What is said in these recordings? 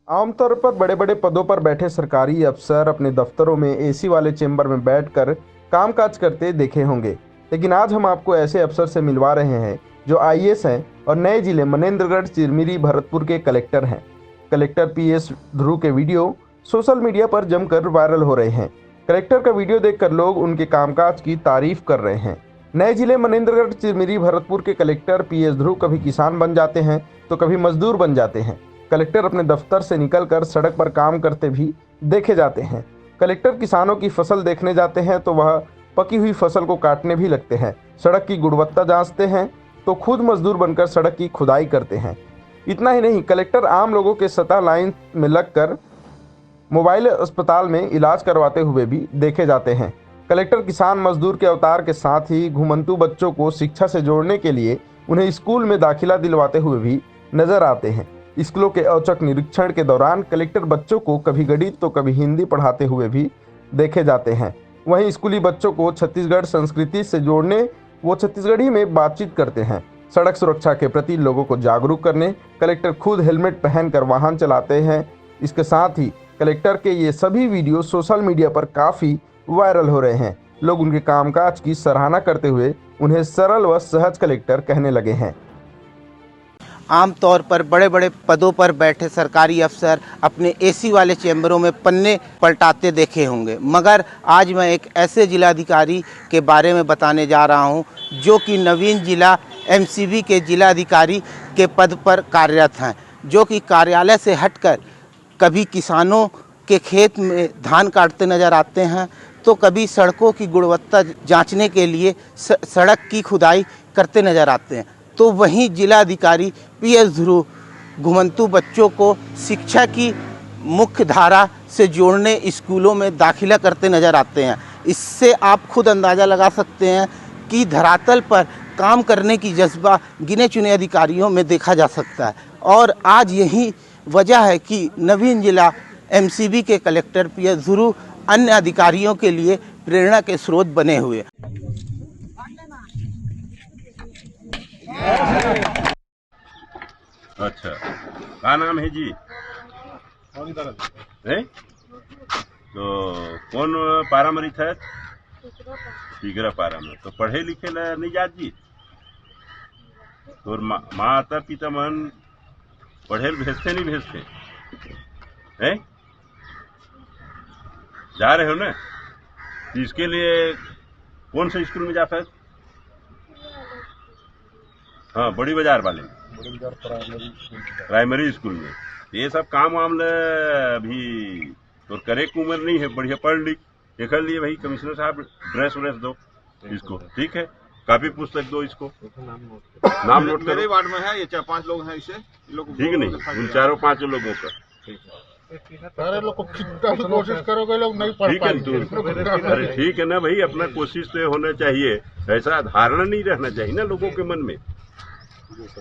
आमतौर पर बड़े बड़े पदों पर बैठे सरकारी अफसर अपने दफ्तरों में एसी वाले चेंबर में बैठकर कामकाज करते देखे होंगे, लेकिन आज हम आपको ऐसे अफसर से मिलवा रहे हैं जो आईएएस हैं और नए जिले मनेंद्रगढ़, चिरमिरी, भरतपुर के कलेक्टर हैं। कलेक्टर पीएस ध्रुव के वीडियो सोशल मीडिया पर जमकर वायरल हो रहे हैं। कलेक्टर का वीडियो देखकर लोग उनके कामकाज की तारीफ कर रहे हैं। नए जिले मनेंद्रगढ़, चिरमिरी, भरतपुर के कलेक्टर पीएस ध्रुव कभी किसान बन जाते हैं तो कभी मजदूर बन जाते हैं। कलेक्टर अपने दफ्तर से निकलकर सड़क पर काम करते भी देखे जाते हैं। कलेक्टर किसानों की फसल देखने जाते हैं तो वह पकी हुई फसल को काटने भी लगते हैं। सड़क की गुणवत्ता जांचते हैं तो खुद मजदूर बनकर सड़क की खुदाई करते हैं। इतना ही नहीं, कलेक्टर आम लोगों के सतह लाइन में लगकर मोबाइल अस्पताल में इलाज करवाते हुए भी देखे जाते हैं। कलेक्टर किसान मजदूर के अवतार के साथ ही घुमंतु बच्चों को शिक्षा से जोड़ने के लिए उन्हें स्कूल में दाखिला दिलवाते हुए भी नजर आते हैं। स्कूलों के औचक निरीक्षण के दौरान कलेक्टर बच्चों को कभी गणित तो कभी हिंदी पढ़ाते हुए भी देखे जाते हैं। वहीं स्कूली बच्चों को छत्तीसगढ़ संस्कृति से जोड़ने वो छत्तीसगढ़ी में बातचीत करते हैं। सड़क सुरक्षा के प्रति लोगों को जागरूक करने कलेक्टर खुद हेलमेट पहनकर वाहन चलाते हैं। इसके साथ ही कलेक्टर के ये सभी वीडियो सोशल मीडिया पर काफ़ी वायरल हो रहे हैं। लोग उनके कामकाज की सराहना करते हुए उन्हें सरल व सहज कलेक्टर कहने लगे हैं। आमतौर पर बड़े बड़े पदों पर बैठे सरकारी अफसर अपने एसी वाले चैम्बरों में पन्ने पलटाते देखे होंगे, मगर आज मैं एक ऐसे जिलाधिकारी के बारे में बताने जा रहा हूं जो कि नवीन जिला एमसीबी के जिलाधिकारी के पद पर कार्यरत हैं, जो कि कार्यालय से हटकर कभी किसानों के खेत में धान काटते नज़र आते हैं तो कभी सड़कों की गुणवत्ता जांचने के लिए सड़क की खुदाई करते नज़र आते हैं। तो वहीं जिलाधिकारी पीएस ध्रुव घुमंतु बच्चों को शिक्षा की मुख्य धारा से जोड़ने स्कूलों में दाखिला करते नज़र आते हैं। इससे आप खुद अंदाज़ा लगा सकते हैं कि धरातल पर काम करने की जज्बा गिने चुने अधिकारियों में देखा जा सकता है। और आज यही वजह है कि नवीन जिला एमसीबी के कलेक्टर पीएस ध्रुव अन्य अधिकारियों के लिए प्रेरणा के स्रोत बने हुए। अच्छा, क्या नाम है जी? है? तो कौन पारा में है? तीसरा पारा में। तो पढ़े लिखे ला नहीं जात जी? तो माता पिता मन पढ़े भेजते नहीं भेजते हैं? जा रहे हो ना? तो इसके लिए कौन से स्कूल में जाता है? हाँ, बड़ी बाजार वाले प्राइमरी स्कूल में। ये सब काम वाम अभी तो करे की उम्र नहीं है, बढ़िया पढ़ लिख देख लिए भाई। कमिश्नर साहब ड्रेस व्रेस दो इसको, ठीक है, कापी पुस्तक दो इसको, नाम नोट करो। मेरे वार्ड में है ये 4-5 लोग हैं, इसे ठीक नहीं, उन 4-5 लोगों का सारे लोग को कोशिश करोगे लोग नहीं पढ़ पाएंगे। अरे ठीक है ना भाई, अपना कोशिश तो होना चाहिए। ऐसा धारणा नहीं रहना चाहिए ना लोगों के मन में,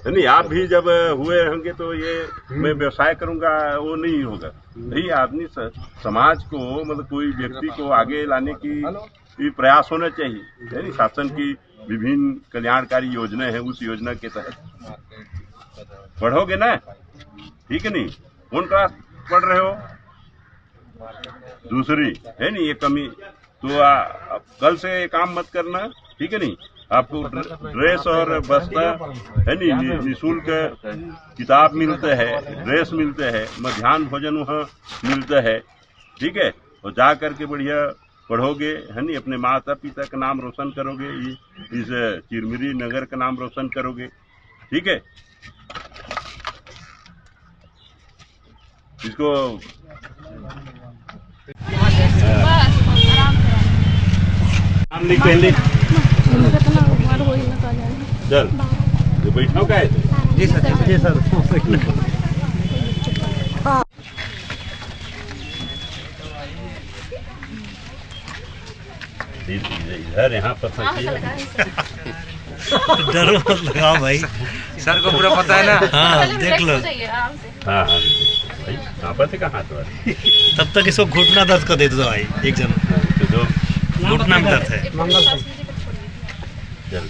नहीं। आप भी जब हुए होंगे तो ये मैं व्यवसाय करूंगा वो नहीं होगा भाई। आदमी समाज को मतलब कोई व्यक्ति को आगे लाने की प्रयास होना चाहिए, यानी शासन की विभिन्न कल्याणकारी योजनाएं हैं, उस योजना के तहत पढ़ोगे ना, ठीक है नहीं। कौन क्लास पढ़ रहे हो? दूसरी है नहीं, ये कमी तो कल से काम मत करना, ठीक है नहीं। आपको ड्रेस और बस्ता है नहीं, निःशुल्क किताब मिलते हैं, ड्रेस मिलते हैं, मध्याह्न भोजन वहाँ मिलता है, ठीक है। और जा करके बढ़िया पढ़ोगे है नहीं, अपने माता पिता का नाम रोशन करोगे, इस चिरमिरी नगर का नाम रोशन करोगे, ठीक है। इसको नाम लिख पहले चल, जो बैठो का है। जी सर, जी सर। इधर यहाँ पर डरो मत लगाओ भाई, सर को पूरा पता है ना। हाँ देख लो। हाँ हाँ भाई, कहाँ पर थे कहाँ तो तब तक इसको घुटना दर्द कर दे दो भाई, एक जन तो जो घुटना में दर्द है। चल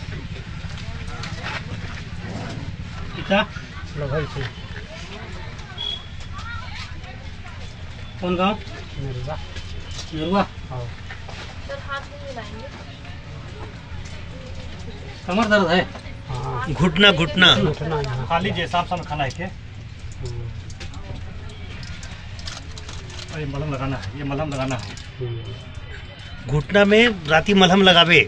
कौन गाँव? निरुआ। कमर दर्द है? घुटना घुटना खा लीजिए, शाम शाम खाना है क्या? ये मलहम लगाना है, ये मलहम लगाना है घुटना में। राती मलहम लगावे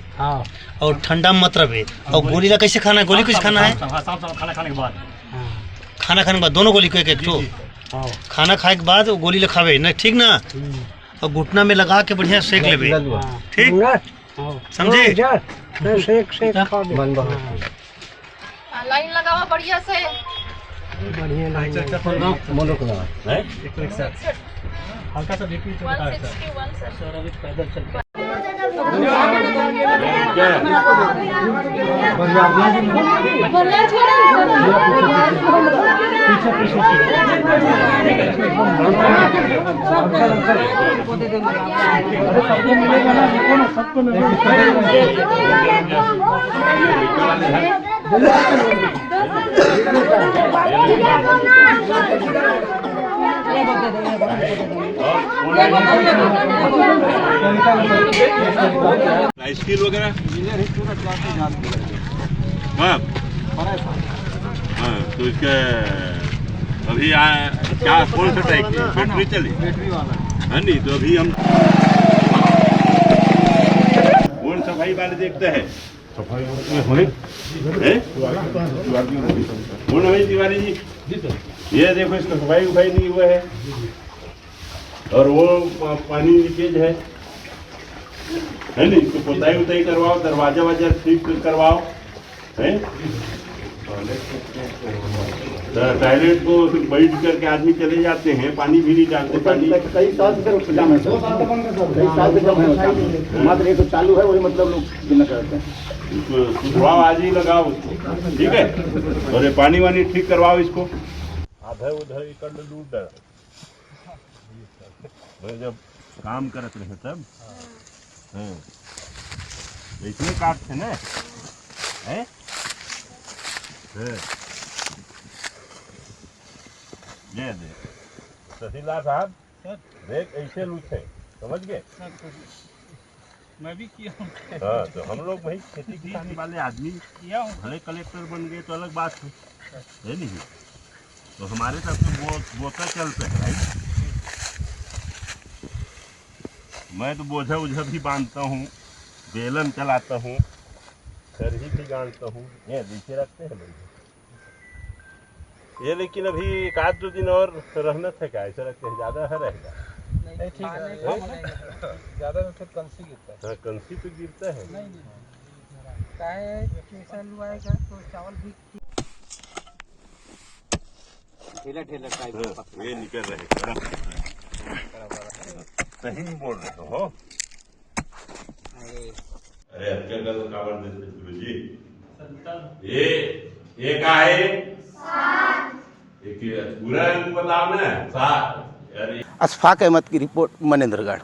और ठंडा मत रहे। और गोली ला कैसे खाना है? गोली कुछ खाना है? शाम शाम खाना खाने के बाद। खाना खाने के बाद दोनों गोली को एक एक तो खाना खाए के बाद वो गोली ला खावे ना, ठीक ना? और घुटना में लगा के बढ़िया सेक लेवे, ठीक समझे? लाइन लगाओ बढ़िया से। हल्का सा बीपी तो बता है सर। अभी पैदल चलते स्किल वगैरह हाँ हाँ। तो इसका अभी क्या कौन सा टाइप की बैटरी चली? बैटरी वाला है नहीं। तो अभी हम कौन सफाई वाले देखते हैं? सफाई कौन है तिवारी जी? ये देखो, इसका सफाई उफाई नहीं हुआ है और वो पानी लीकेज है नहीं? इसको पोताई उताई करवाओ, दरवाजा वाजा ठीक करवाओ है। टॉयलेट को बैठ करके आदमी चले जाते हैं, पानी भी नहीं डालते। पानी कई साल से मात्र एक चालू है, वही मतलब लोग करते हैं। सुधराओ, आज ही लगाओ उसको, ठीक है? और ये पानी वानी ठीक करवाओ इसको। आधा उधर कर लूट जब काम करते रहे तब इसमें काटते ना है? ये देख तहसीलदार साहब, देख ऐसे लूट है, समझ गए? मैं भी किया हूँ। हाँ, तो हम लोग वही खेती किसानी वाले आदमी किया हूँ। भले कलेक्टर बन गए तो अलग बात है नहीं? तो हमारे तरफ से बोता चलते है भाई। मैं तो बोझा उझा भी बांधता हूँ, बेलन चलाता हूँ, खरही भी गाड़ता हूँ। ये नीचे रखते हैं लोग ये। लेकिन अभी एक आध दो दिन और रहना था क्या? ऐसा रखते हैं ज़्यादा है रहेगा नहीं? ठीक है, ज़्यादा में फिर कंसी गिरता है। हाँ, कंसी तो गिरता है। चावल भी ठेला ठेला टाइप ये निकल रहे। सही बोल रहे हो। अरे क्या कर कावड़ देते जी? ये का है? एक पूरा बताओ ना। 7। अशफाक अहमद की रिपोर्ट, मनेंद्रगढ़।